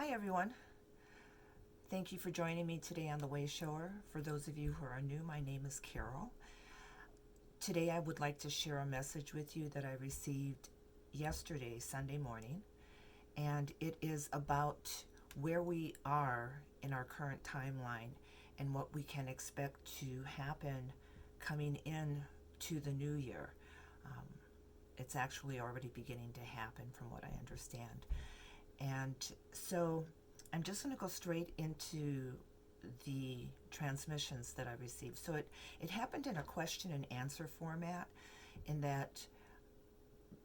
Hi everyone. Thank you for joining me today on the Wayshower. For those of you who are new, my name is Carol. Today I would like to share a message with you that I received yesterday, Sunday morning, and it is about where we are in our current timeline and what we can expect to happen coming in to the new year. Um, it's actually already beginning to happen from what I understand. And so I'm just going to go straight into the transmissions that I received. So it happened in a question and answer format, in that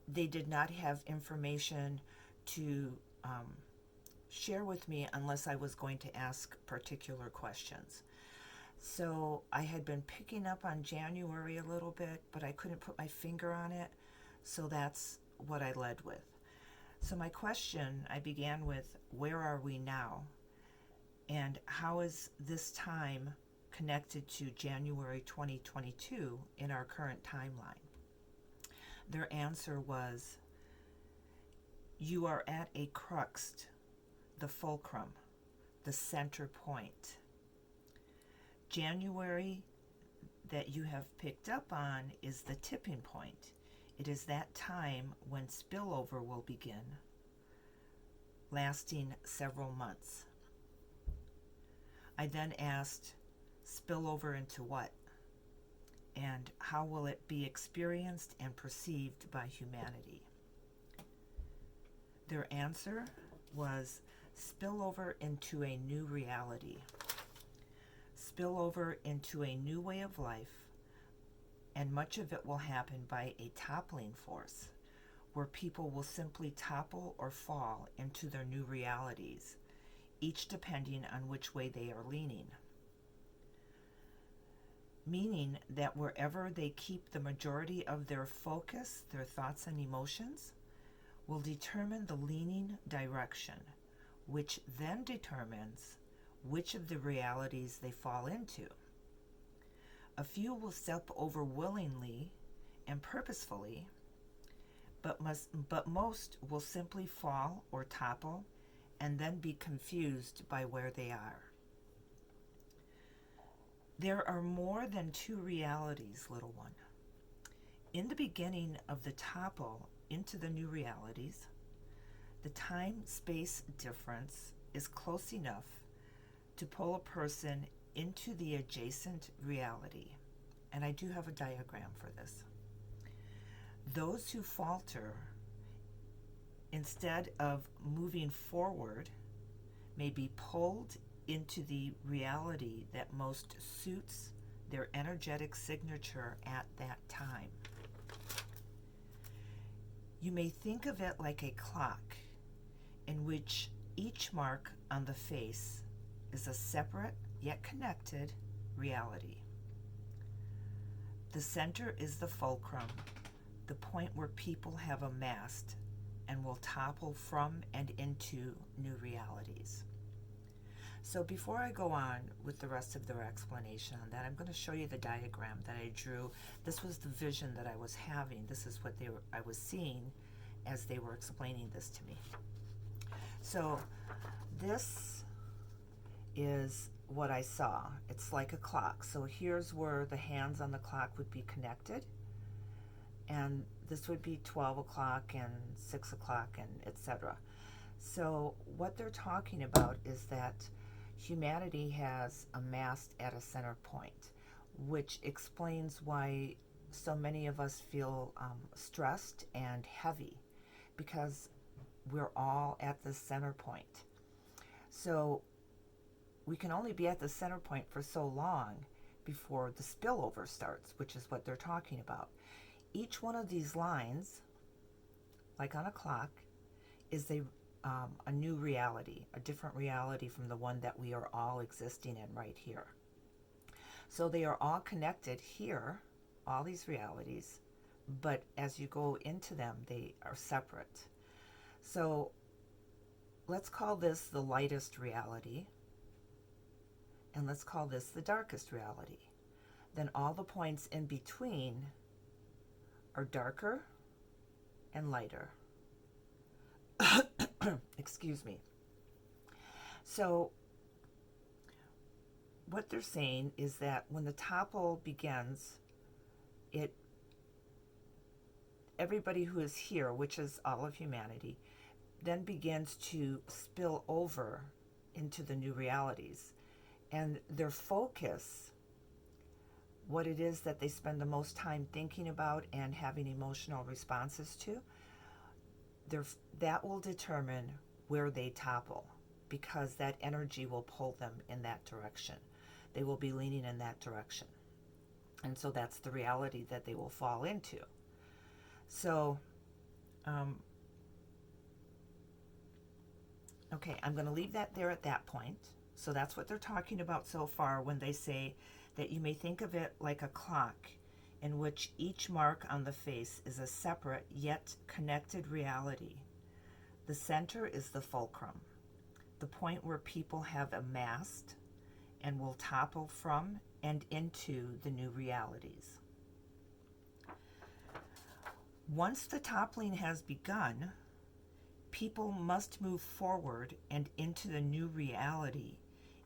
they did not have information to share with me unless I was going to ask particular questions. So I had been picking up on January a little bit, but I couldn't put my finger on it. So that's what I led with. So my question, I began with, where are we now? And how is this time connected to January 2022 in our current timeline? Their answer was, you are at a crux, the fulcrum, the center point. January that you have picked up on is the tipping point. It is that time when spillover will begin, lasting several months. I then asked, spillover into what? And how will it be experienced and perceived by humanity? Their answer was, spillover into a new reality, spillover into a new way of life, and much of it will happen by a toppling force, where people will simply topple or fall into their new realities, each depending on which way they are leaning. Meaning that wherever they keep the majority of their focus, their thoughts and emotions, will determine the leaning direction, which then determines which of the realities they fall into. A few will step over willingly and purposefully, but most will simply fall or topple and then be confused by where they are. There are more than two realities, little one. In the beginning of the topple into the new realities, the time-space difference is close enough to pull a person into the adjacent reality. And I do have a diagram for this. Those who falter, instead of moving forward, may be pulled into the reality that most suits their energetic signature at that time. You may think of it like a clock, in which each mark on the face is a separate yet connected reality. The center is the fulcrum, the point where people have amassed and will topple from and into new realities. So before I go on with the rest of their explanation on that, I'm going to show you the diagram that I drew. This was the vision that I was having. This is what I was seeing as they were explaining this to me. So this is what I saw. It's like a clock. So here's where the hands on the clock would be connected, and this would be 12 o'clock and 6 o'clock and etc. So what they're talking about is that humanity has amassed at a center point, which explains why so many of us feel stressed and heavy, because we're all at the center point. So we can only be at the center point for so long before the spillover starts, which is what they're talking about. Each one of these lines, like on a clock, is a new reality, a different reality from the one that we are all existing in right here. So they are all connected here, all these realities, but as you go into them, they are separate. So let's call this the lightest reality, and let's call this the darkest reality. Then all the points in between are darker and lighter. Excuse me. So what they're saying is that when the topple begins, it everybody who is here, which is all of humanity, then begins to spill over into the new realities. And their focus, what it is that they spend the most time thinking about and having emotional responses to, that will determine where they topple, because that energy will pull them in that direction. They will be leaning in that direction. And so that's the reality that they will fall into. So, okay, I'm going to leave that there at that point. So that's what they're talking about so far when they say that you may think of it like a clock in which each mark on the face is a separate yet connected reality. The center is the fulcrum, the point where people have amassed and will topple from and into the new realities. Once the toppling has begun, people must move forward and into the new reality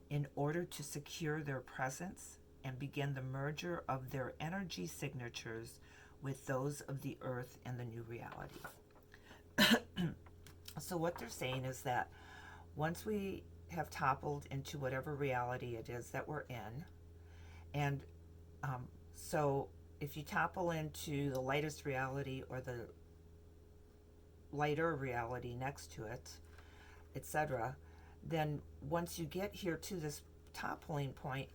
in order to secure their presence and begin the merger of their energy signatures with those of the earth and the new reality. So what they're saying is that once we have toppled into whatever reality it is that we're in, and so if you topple into the lightest reality or the lighter reality next to it, etc., then once you get here to this toppling point,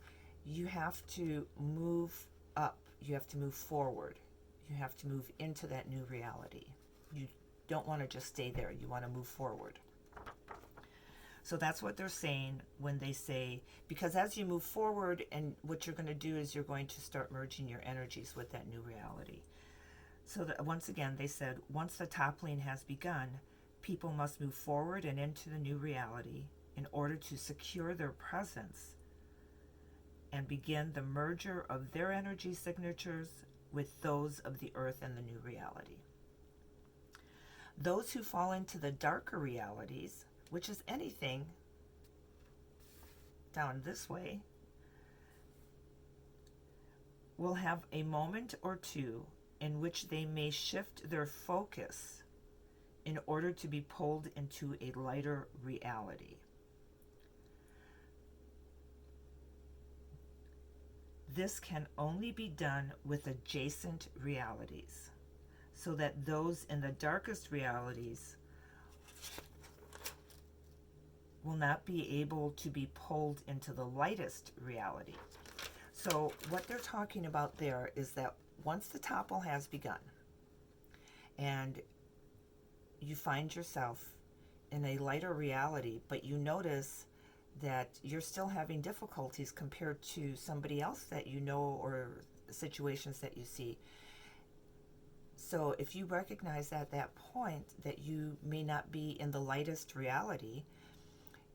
you have to move up, you have to move forward, you have to move into that new reality. You don't want to just stay there, you want to move forward. So that's what they're saying when they say, because as you move forward, and what you're going to do is you're going to start merging your energies with that new reality. So that once again, they said, once the toppling has begun, people must move forward and into the new reality in order to secure their presence and begin the merger of their energy signatures with those of the earth and the new reality. Those who fall into the darker realities, which is anything down this way, will have a moment or two in which they may shift their focus in order to be pulled into a lighter reality. This can only be done with adjacent realities, so that those in the darkest realities will not be able to be pulled into the lightest reality. So what they're talking about there is that once the topple has begun and you find yourself in a lighter reality, but you notice that you're still having difficulties compared to somebody else that you know or situations that you see. So if you recognize at that point that you may not be in the lightest reality,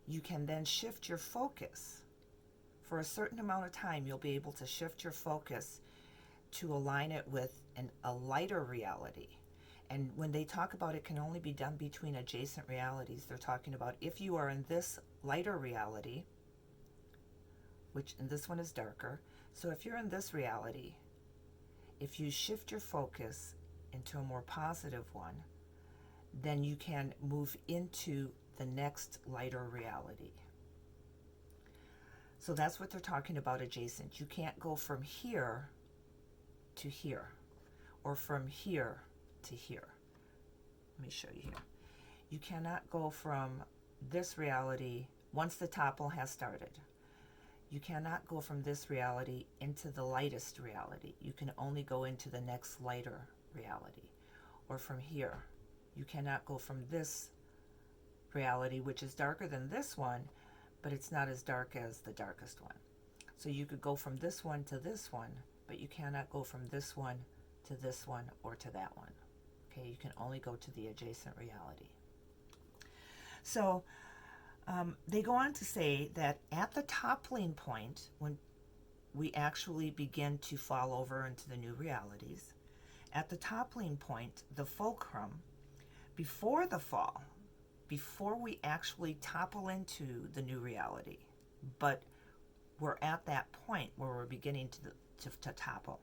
you can then shift your focus. For a certain amount of time, you'll be able to shift your focus to align it with a lighter reality. And when they talk about it can only be done between adjacent realities, they're talking about if you are in this lighter reality, which in this one is darker. So if you're in this reality, if you shift your focus into a more positive one, then you can move into the next lighter reality. So that's what they're talking about adjacent. You can't go from here to here, or from here to here. Let me show you here. You cannot go from this reality once the topple has started. You cannot go from this reality into the lightest reality. You can only go into the next lighter reality. Or from here. You cannot go from this reality, which is darker than this one, but it's not as dark as the darkest one. So you could go from this one to this one, but you cannot go from this one to this one or to that one. Okay, you can only go to the adjacent reality. So they go on to say that at the toppling point, when we actually begin to fall over into the new realities, at the toppling point, the fulcrum, before the fall, before we actually topple into the new reality, but we're at that point where we're beginning to topple.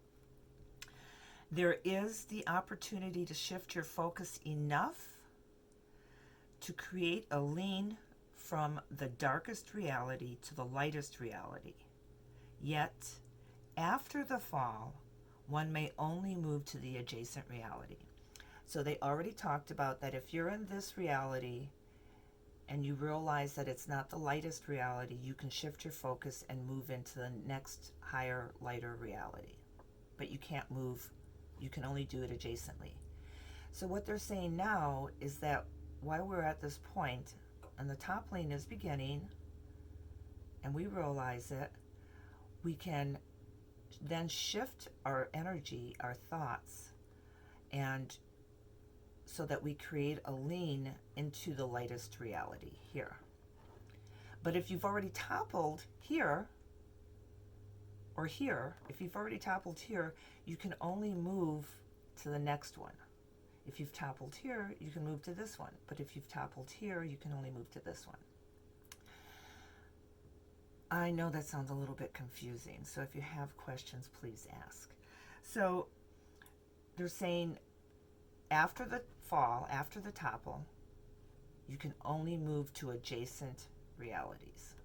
There is the opportunity to shift your focus enough to create a lean from the darkest reality to the lightest reality. Yet, after the fall, one may only move to the adjacent reality. So they already talked about that if you're in this reality and you realize that it's not the lightest reality, you can shift your focus and move into the next higher, lighter reality. But you can't move, you can only do it adjacently. So what they're saying now is that while we're at this point, and the toppling is beginning, and we realize it, we can then shift our energy, our thoughts, and so that we create a lean into the lightest reality here. But if you've already toppled here, or here, if you've already toppled here, you can only move to the next one. If you've toppled here, you can move to this one. But if you've toppled here, you can only move to this one. I know that sounds a little bit confusing, so if you have questions, please ask. So they're saying after the fall, after the topple, you can only move to adjacent realities.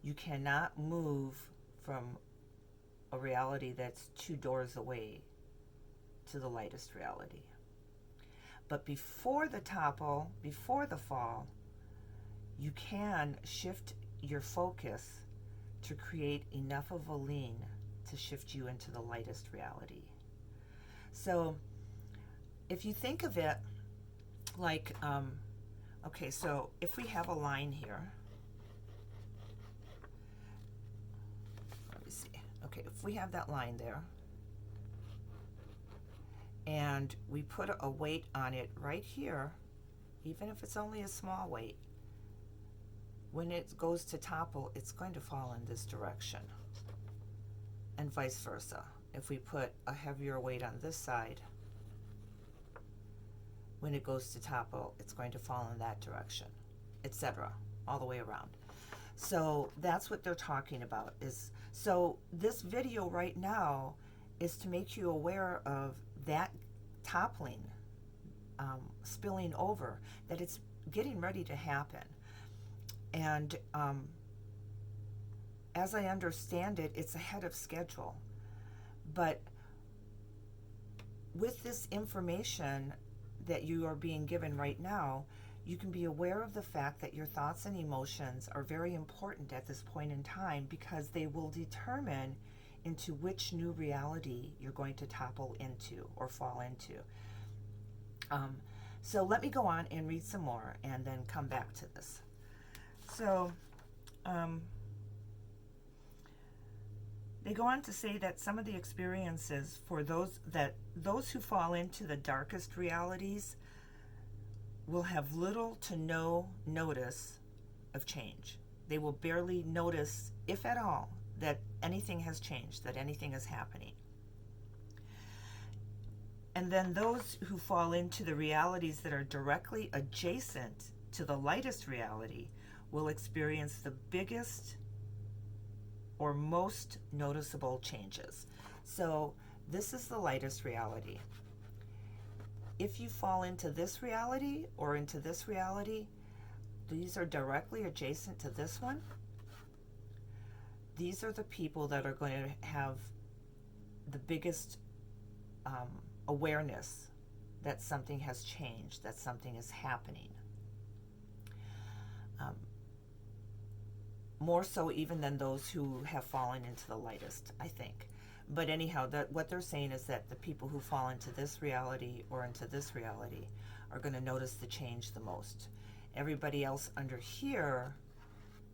You cannot move from a reality that's 2 doors away to the lightest reality. But before the topple, before the fall, you can shift your focus to create enough of a lean to shift you into the lightest reality. So if you think of it like, okay, so if we have a line here, let me see. Okay, if we have that line there, and we put a weight on it right here, even if it's only a small weight, when it goes to topple, it's going to fall in this direction, and vice versa. If we put a heavier weight on this side, when it goes to topple, it's going to fall in that direction, etc., all the way around. So that's what they're talking about. So this video right now is to make you aware of that toppling, spilling over, that it's getting ready to happen. And as I understand it, it's ahead of schedule. But with this information that you are being given right now, you can be aware of the fact that your thoughts and emotions are very important at this point in time, because they will determine into which new reality you're going to topple into or fall into. So let me go on and read some more and then come back to this. So they go on to say that some of the experiences for those who fall into the darkest realities will have little to no notice of change. They will barely notice, if at all, that anything has changed, that anything is happening. And then those who fall into the realities that are directly adjacent to the lightest reality will experience the biggest or most noticeable changes. So this is the lightest reality. If you fall into this reality or into this reality, these are directly adjacent to this one. These are the people that are going to have the biggest awareness that something has changed, that something is happening. More so even than those who have fallen into the lightest, I think. But anyhow, what they're saying is that the people who fall into this reality or into this reality are going to notice the change the most. Everybody else under here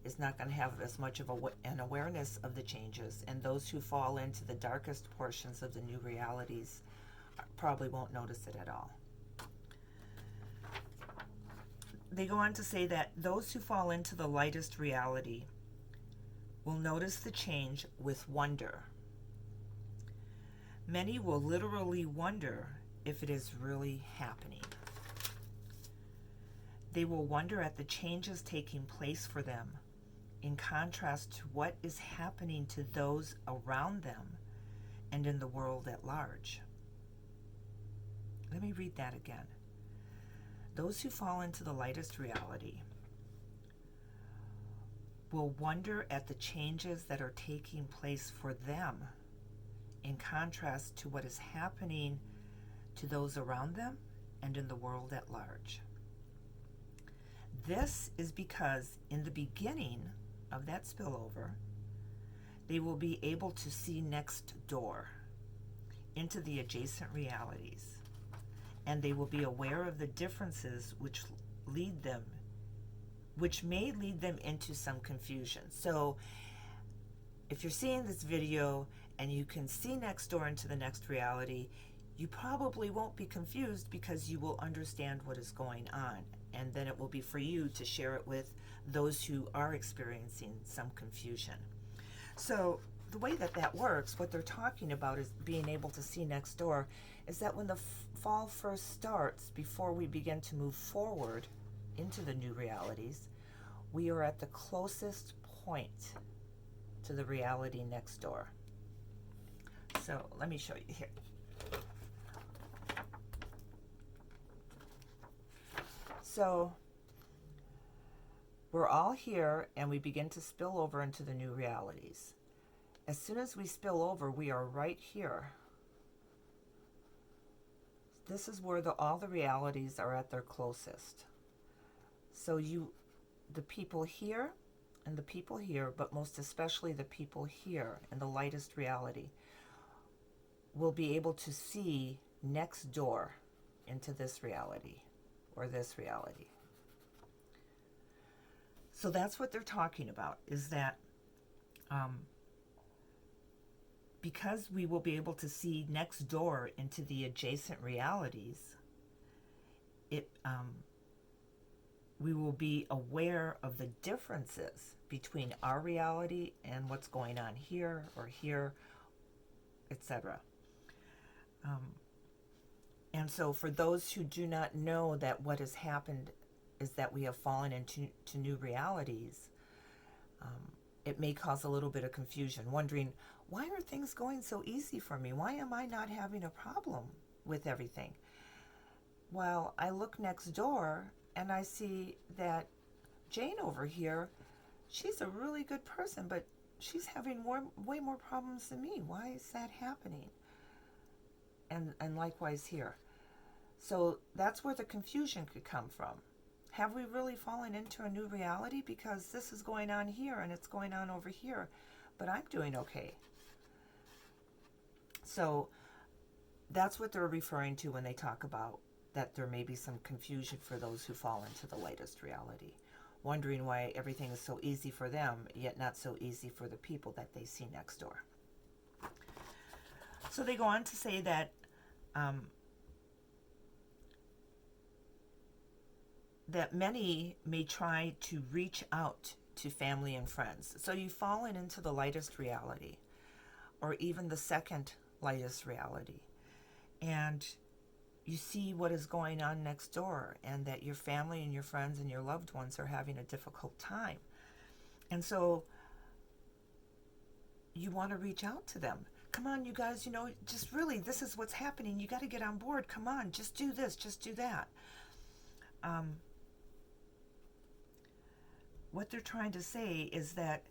is not going to have as much of an awareness of the changes, and those who fall into the darkest portions of the new realities probably won't notice it at all. They go on to say that those who fall into the lightest reality will notice the change with wonder. Many will literally wonder if it is really happening. They will wonder at the changes taking place for them, in contrast to what is happening to those around them and in the world at large. Let me read that again. Those who fall into the lightest reality will wonder at the changes that are taking place for them, in contrast to what is happening to those around them and in the world at large. This is because in the beginning of that spillover, they will be able to see next door into the adjacent realities, and they will be aware of the differences which may lead them into some confusion. So if you're seeing this video and you can see next door into the next reality, you probably won't be confused because you will understand what is going on. And then it will be for you to share it with those who are experiencing some confusion. So the way that works, what they're talking about is being able to see next door, is that when the fall first starts, before we begin to move forward into the new realities, we are at the closest point to the reality next door. So let me show you here. So we're all here and we begin to spill over into the new realities. As soon as we spill over, we are right here. This is where all the realities are at their closest. So the people here and the people here, but most especially the people here in the lightest reality, will be able to see next door into this reality or this reality. So that's what they're talking about, is that because we will be able to see next door into the adjacent realities, we will be aware of the differences between our reality and what's going on here or here, etc. And so for those who do not know that what has happened is that we have fallen into new realities, it may cause a little bit of confusion, wondering, why are things going so easy for me? Why am I not having a problem with everything? Well, I look next door and I see that Jane over here, she's a really good person, but she's having way more problems than me. Why is that happening? And likewise here. So that's where the confusion could come from. Have we really fallen into a new reality? Because this is going on here and it's going on over here, but I'm doing okay. So that's what they're referring to when they talk about that there may be some confusion for those who fall into the lightest reality, wondering why everything is so easy for them, yet not so easy for the people that they see next door. So they go on to say that that many may try to reach out to family and friends. So you've fallen into the lightest reality, or even the second lightest reality, and you see what is going on next door, and that your family and your friends and your loved ones are having a difficult time. And so you want to reach out to them. Come on, you guys, just really, this is what's happening. You got to get on board. Come on, just do this, just do that. What they're trying to say is that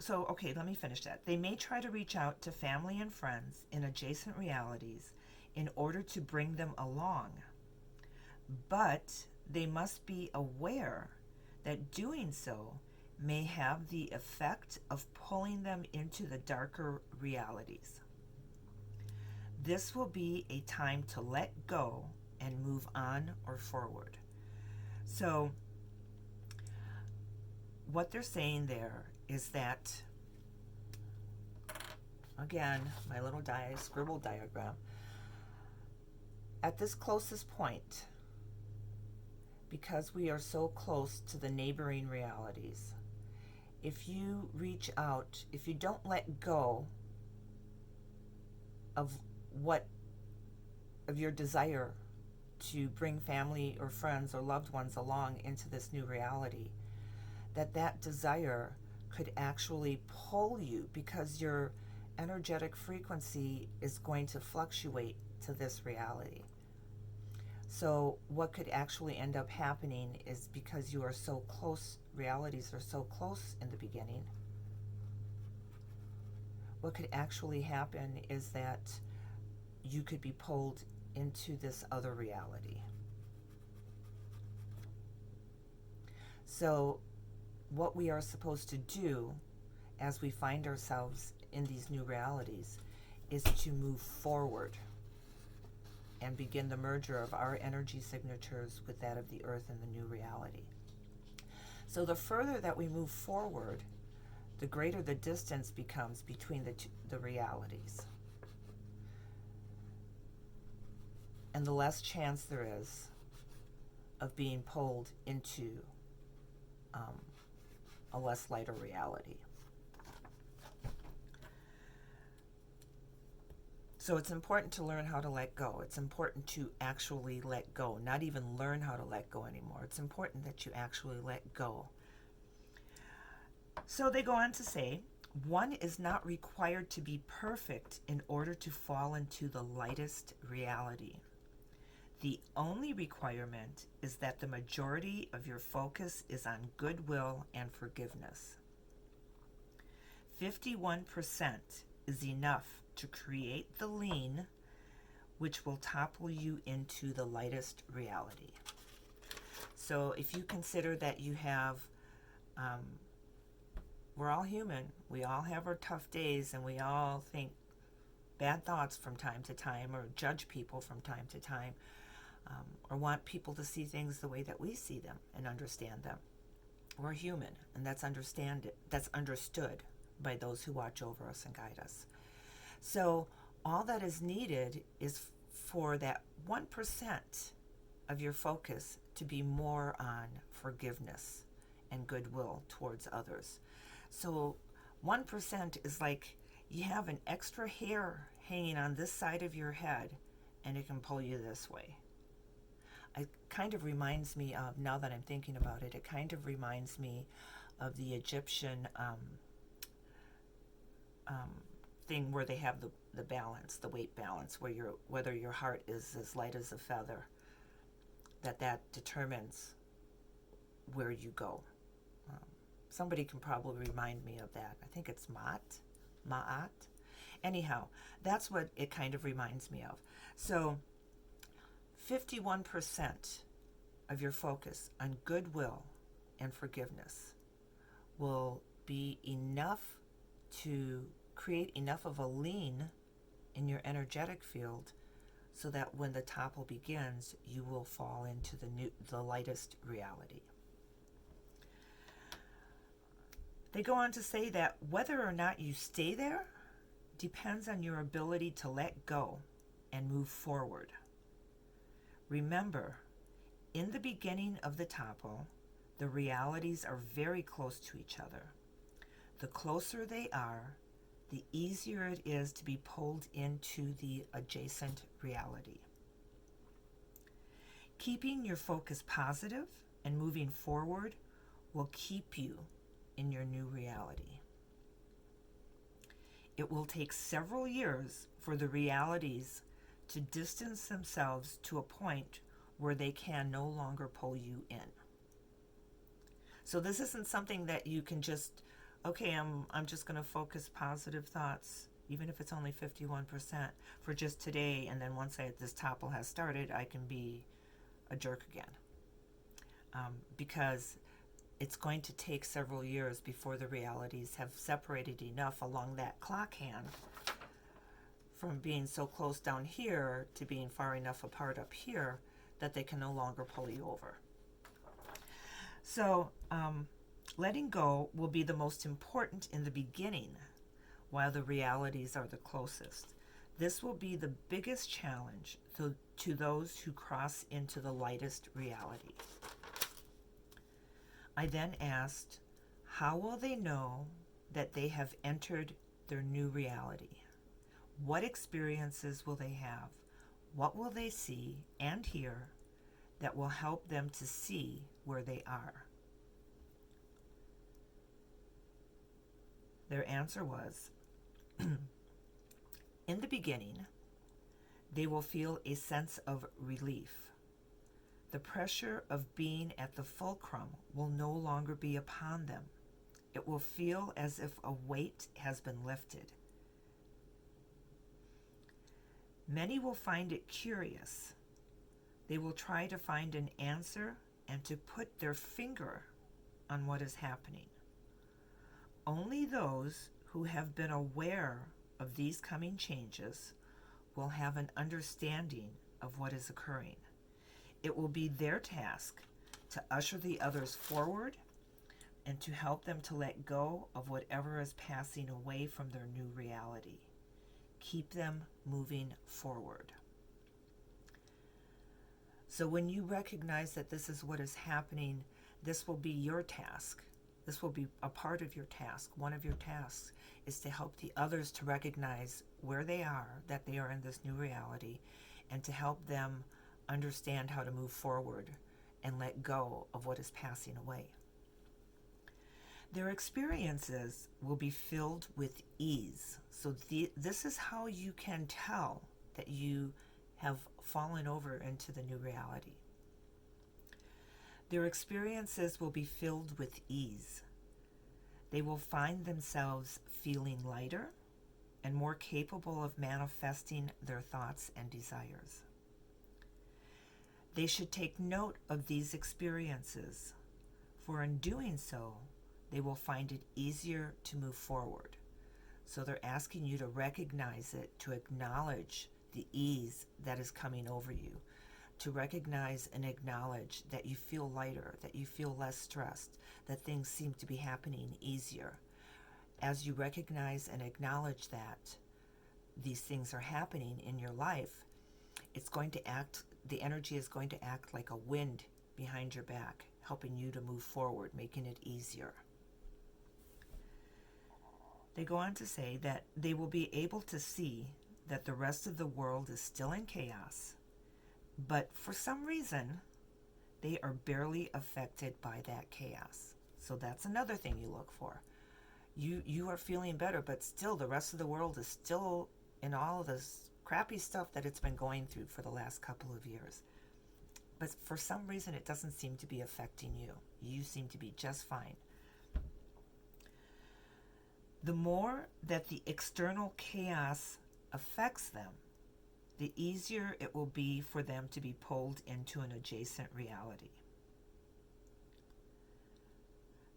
okay, let me finish that. They may try to reach out to family and friends in adjacent realities in order to bring them along, but they must be aware that doing so may have the effect of pulling them into the darker realities. This will be a time to let go and move on or forward. So what they're saying there is that, again, my little scribble diagram, at this closest point, because we are so close to the neighboring realities, if you reach out, if you don't let go of your desire to bring family or friends or loved ones along into this new reality, that desire could actually pull you because your energetic frequency is going to fluctuate to this reality. So what could actually end up happening is, because you are so close, realities are so close in the beginning, what could actually happen is that you could be pulled into this other reality. So what we are supposed to do as we find ourselves in these new realities is to move forward and begin the merger of our energy signatures with that of the earth in the new reality. So the further that we move forward, the greater the distance becomes between the realities. And the less chance there is of being pulled into a less lighter reality. So it's important to learn how to let go. It's important to actually let go, not even learn how to let go anymore. It's important that you actually let go. So they go on to say, one is not required to be perfect in order to fall into the lightest reality. The only requirement is that the majority of your focus is on goodwill and forgiveness. 51% is enough to create the lean, which will topple you into the lightest reality. So if you consider that you have, we're all human, we all have our tough days, and we all think bad thoughts from time to time, or judge people from time to time, or want people to see things the way that we see them and understand them. We're human, and that's understood by those who watch over us and guide us. So all that is needed is for that 1% of your focus to be more on forgiveness and goodwill towards others. So 1% is like you have an extra hair hanging on this side of your head, and it can pull you this way. It kind of reminds me of, now that I'm thinking about it, it kind of reminds me of the Egyptian thing where they have the balance, the weight balance, where whether your heart is as light as a feather, that determines where you go. Somebody can probably remind me of that. I think it's Ma'at. Anyhow, that's what it kind of reminds me of. So 51% of your focus on goodwill and forgiveness will be enough to create enough of a lean in your energetic field so that when the topple begins, you will fall into the lightest reality. They go on to say that whether or not you stay there depends on your ability to let go and move forward. Remember, in the beginning of the topple, the realities are very close to each other. The closer they are, the easier it is to be pulled into the adjacent reality. Keeping your focus positive and moving forward will keep you in your new reality. It will take several years for the realities to distance themselves to a point where they can no longer pull you in. So this isn't something that you can just, okay, I'm just going to focus positive thoughts, even if it's only 51% for just today, and then once this topple has started, I can be a jerk again. Because it's going to take several years before the realities have separated enough along that clock hand from being so close down here to being far enough apart up here that they can no longer pull you over. So letting go will be the most important in the beginning, while the realities are the closest. This will be the biggest challenge to those who cross into the lightest reality. I then asked, how will they know that they have entered their new reality? What experiences will they have? What will they see and hear that will help them to see where they are? Their answer was, in the beginning, they will feel a sense of relief. The pressure of being at the fulcrum will no longer be upon them. It will feel as if a weight has been lifted. Many will find it curious. They will try to find an answer and to put their finger on what is happening. Only those who have been aware of these coming changes will have an understanding of what is occurring. It will be their task to usher the others forward and to help them to let go of whatever is passing away from their new reality. Keep them moving forward. So when you recognize that this is what is happening, this will be your task. This will be a part of your task. One of your tasks is to help the others to recognize where they are, that they are in this new reality, and to help them understand how to move forward and let go of what is passing away. Their experiences will be filled with ease. So this is how you can tell that you have fallen over into the new reality. Their experiences will be filled with ease. They will find themselves feeling lighter and more capable of manifesting their thoughts and desires. They should take note of these experiences, for in doing so, they will find it easier to move forward. So they're asking you to recognize it, to acknowledge the ease that is coming over you, to recognize and acknowledge that you feel lighter, that you feel less stressed, that things seem to be happening easier. As you recognize and acknowledge that these things are happening in your life, it's going to act, the energy is going to act like a wind behind your back, helping you to move forward, making it easier. They go on to say that they will be able to see that the rest of the world is still in chaos, but for some reason, they are barely affected by that chaos. So that's another thing you look for. You are feeling better, but still the rest of the world is still in all of this crappy stuff that it's been going through for the last couple of years. But for some reason, it doesn't seem to be affecting you. You seem to be just fine. The more that the external chaos affects them, the easier it will be for them to be pulled into an adjacent reality.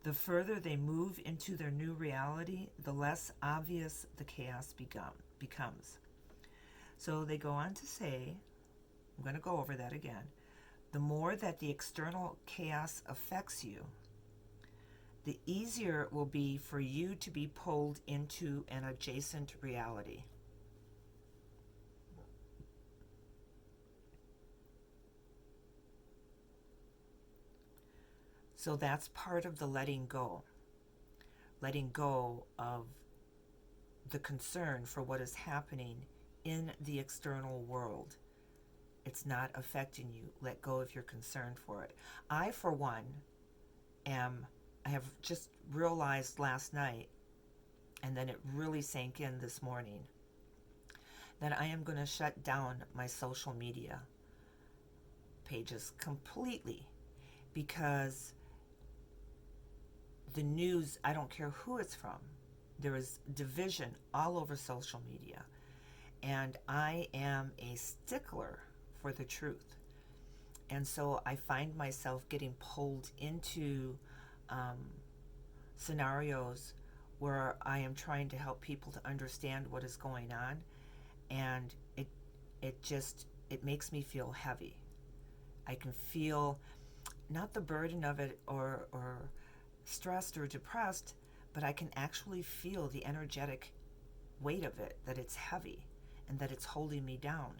The further they move into their new reality, the less obvious the chaos becomes. So they go on to say, I'm going to go over that again, the more that the external chaos affects you, the easier it will be for you to be pulled into an adjacent reality. So that's part of the letting go of the concern for what is happening in the external world. It's not affecting you. Let go of your concern for it. I, for one, I have just realized last night, and then it really sank in this morning, that I am going to shut down my social media pages completely, because the news, I don't care who it's from, there is division all over social media, and I am a stickler for the truth. And so I find myself getting pulled into scenarios where I am trying to help people to understand what is going on, and it makes me feel heavy. I can feel not the burden of it or stressed or depressed, but I can actually feel the energetic weight of it, that it's heavy and that it's holding me down.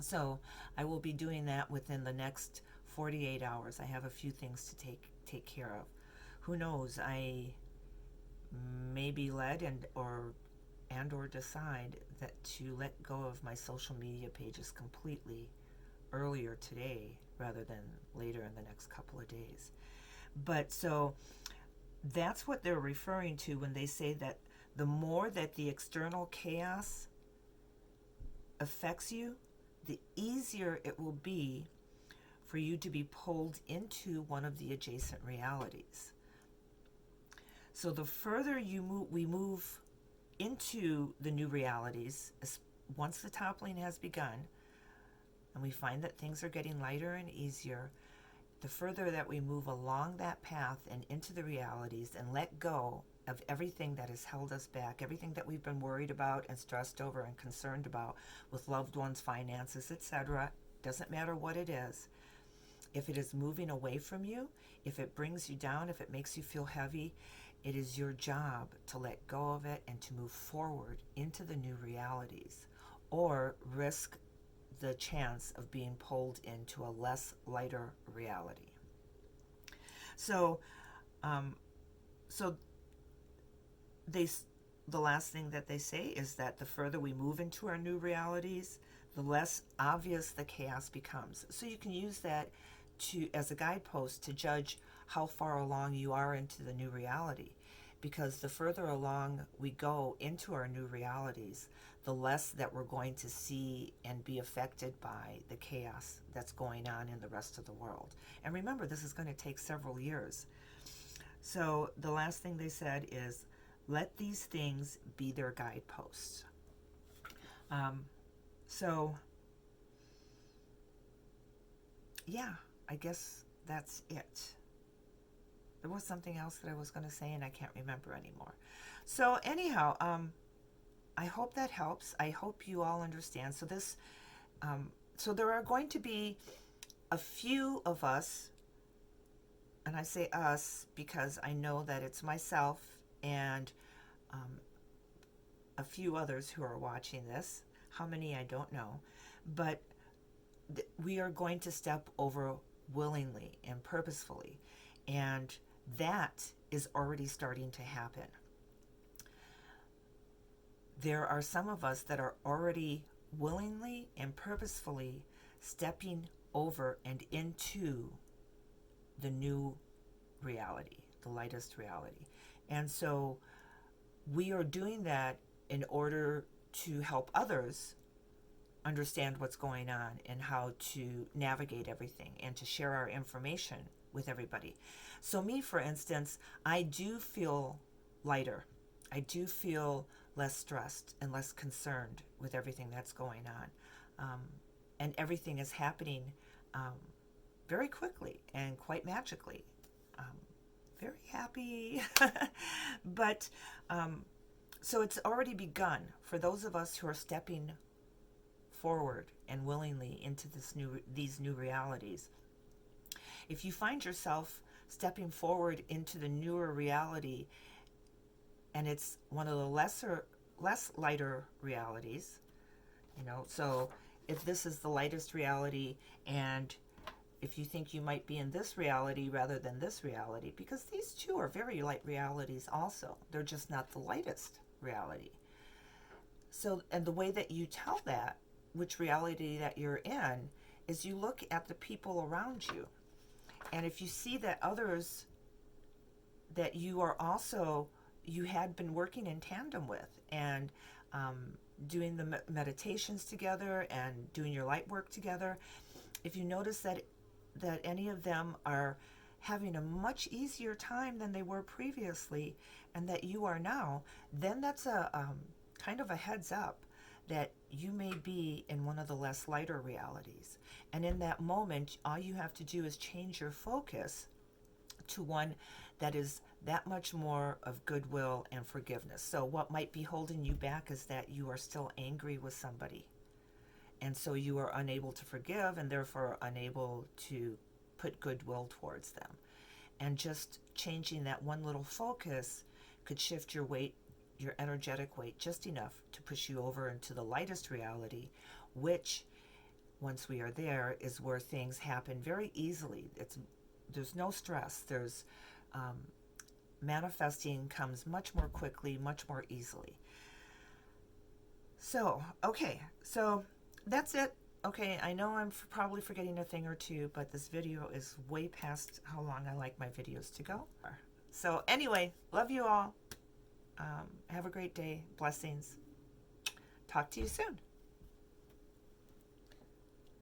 So I will be doing that within the next 48 hours. I have a few things to take care of. Who knows, I may be led or and or decide that to let go of my social media pages completely earlier today rather than later in the next couple of days. But so that's what they're referring to when they say that the more that the external chaos affects you, the easier it will be for you to be pulled into one of the adjacent realities. So the further we move into the new realities, once the toppling has begun, and we find that things are getting lighter and easier, the further that we move along that path and into the realities and let go of everything that has held us back, everything that we've been worried about and stressed over and concerned about with loved ones, finances, etc., doesn't matter what it is. If it is moving away from you, if it brings you down, if it makes you feel heavy, it is your job to let go of it and to move forward into the new realities, or risk the chance of being pulled into a less lighter reality. So, so the last thing that they say is that the further we move into our new realities, the less obvious the chaos becomes. So you can use that as a guidepost to judge how far along you are into the new reality, because the further along we go into our new realities, the less that we're going to see and be affected by the chaos that's going on in the rest of the world. And remember, this is going to take several years. So the last thing they said is, let these things be their guideposts. So yeah, I guess that's it. There was something else that I was going to say and I can't remember anymore. So anyhow, I hope that helps. I hope you all understand. So so there are going to be a few of us, and I say us because I know that it's myself and a few others who are watching this. How many, I don't know. But we are going to step over willingly and purposefully. And that is already starting to happen. There are some of us that are already willingly and purposefully stepping over and into the new reality, the lightest reality. And so we are doing that in order to help others understand what's going on and how to navigate everything and to share our information with everybody. So me, for instance, I do feel lighter. I do feel less stressed and less concerned with everything that's going on. And everything is happening very quickly and quite magically. Very happy. But so it's already begun for those of us who are stepping forward and willingly into these new realities. If you find yourself stepping forward into the newer reality and it's one of the less lighter realities, so if this is the lightest reality, and if you think you might be in this reality rather than this reality, because these two are very light realities also, they're just not the lightest reality. So, and the way that you tell that, which reality that you're in, is you look at the people around you. And if you see that others that you had been working in tandem with and doing the meditations together and doing your light work together, if you notice that any of them are having a much easier time than they were previously and that you are now, then that's a kind of a heads up that you may be in one of the less lighter realities. And in that moment, all you have to do is change your focus to one that is that much more of goodwill and forgiveness. So what might be holding you back is that you are still angry with somebody. And so you are unable to forgive and therefore unable to put goodwill towards them. And just changing that one little focus could shift your weight, your energetic weight, just enough to push you over into the lightest reality, which, once we are there, is where things happen very easily. There's no stress. There's manifesting comes much more quickly, much more easily. So, okay, so that's it. Okay, I know I'm probably forgetting a thing or two, but this video is way past how long I like my videos to go. So anyway, love you all. Have a great day. Blessings. Talk to you soon.